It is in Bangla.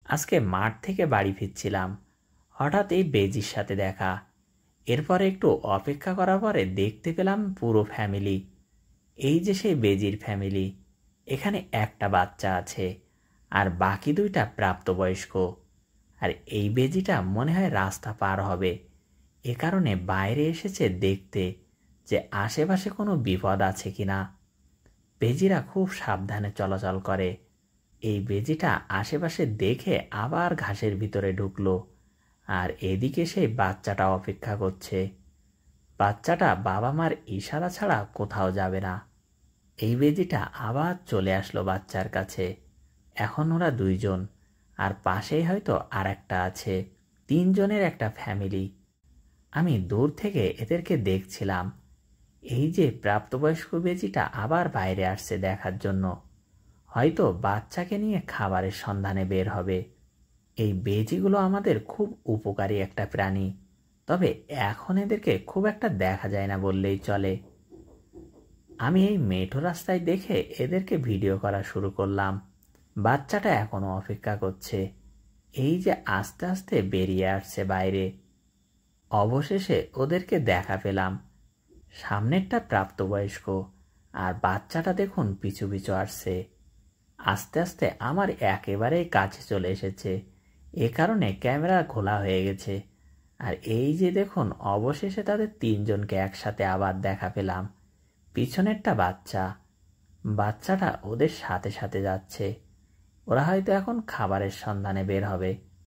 আজকে মাঠ থেকে বাড়ি ফিরছিলাম, হঠাৎ এই বেজির সাথে দেখা। এরপরে একটু অপেক্ষা করার পরে দেখতে পেলাম পুরো ফ্যামিলি। এই যে সেই বেজির ফ্যামিলি। এখানে একটা বাচ্চা আছে, আর বাকি দুইটা প্রাপ্তবয়স্ক। আর এই বেজিটা মনে হয় রাস্তা পার হবে, এ কারণে বাইরে এসেছে দেখতে যে আশেপাশে কোনো বিপদ আছে কিনা। বেজিরা খুব সাবধানে চলাচল করে। এই বেজিটা আশেপাশে দেখে আবার ঘাসের ভিতরে ঢুকলো, আর এদিকে সেই বাচ্চাটা অপেক্ষা করছে। বাচ্চাটা বাবা মার ইশারা ছাড়া কোথাও যাবে না। এই বেজিটা আবার চলে আসলো বাচ্চার কাছে। এখন ওরা দুইজন, আর পাশেই হয়তো আর একটা আছে। তিনজনের একটা ফ্যামিলি। আমি দূর থেকে এদেরকে দেখছিলাম। এই যে প্রাপ্তবয়স্ক বেজিটা আবার বাইরে আসছে দেখার জন্য, হয়তো বাচ্চাকে নিয়ে খাবারের সন্ধানে বের হবে। এই বেজিগুলো আমাদের খুব উপকারী একটা প্রাণী, তবে এখন এদেরকে খুব একটা দেখা যায় না বললেই চলে। আমি এই মেঠো রাস্তায় দেখে এদেরকে ভিডিও করা শুরু করলাম। বাচ্চাটা এখনো অপেক্ষা করছে। এই যে আস্তে আস্তে বেরিয়ে আসছে বাইরে। অবশেষে ওদেরকে দেখা পেলাম। সামনেরটা প্রাপ্তবয়স্ক, আর বাচ্চাটা দেখুন পিছু পিছু আসছে। আস্তে আস্তে আমার একেবারেই কাছে চলে এসেছে, এ কারণে ক্যামেরা খোলা হয়ে গেছে। আর এই যে দেখুন অবশেষে তাদের তিনজনকে একসাথে আবার দেখা পেলাম। পিছনেরটা বাচ্চা, বাচ্চাটা ওদের সাথে সাথে যাচ্ছে। ওরা হয়তো এখন খাবারের সন্ধানে বের হবে।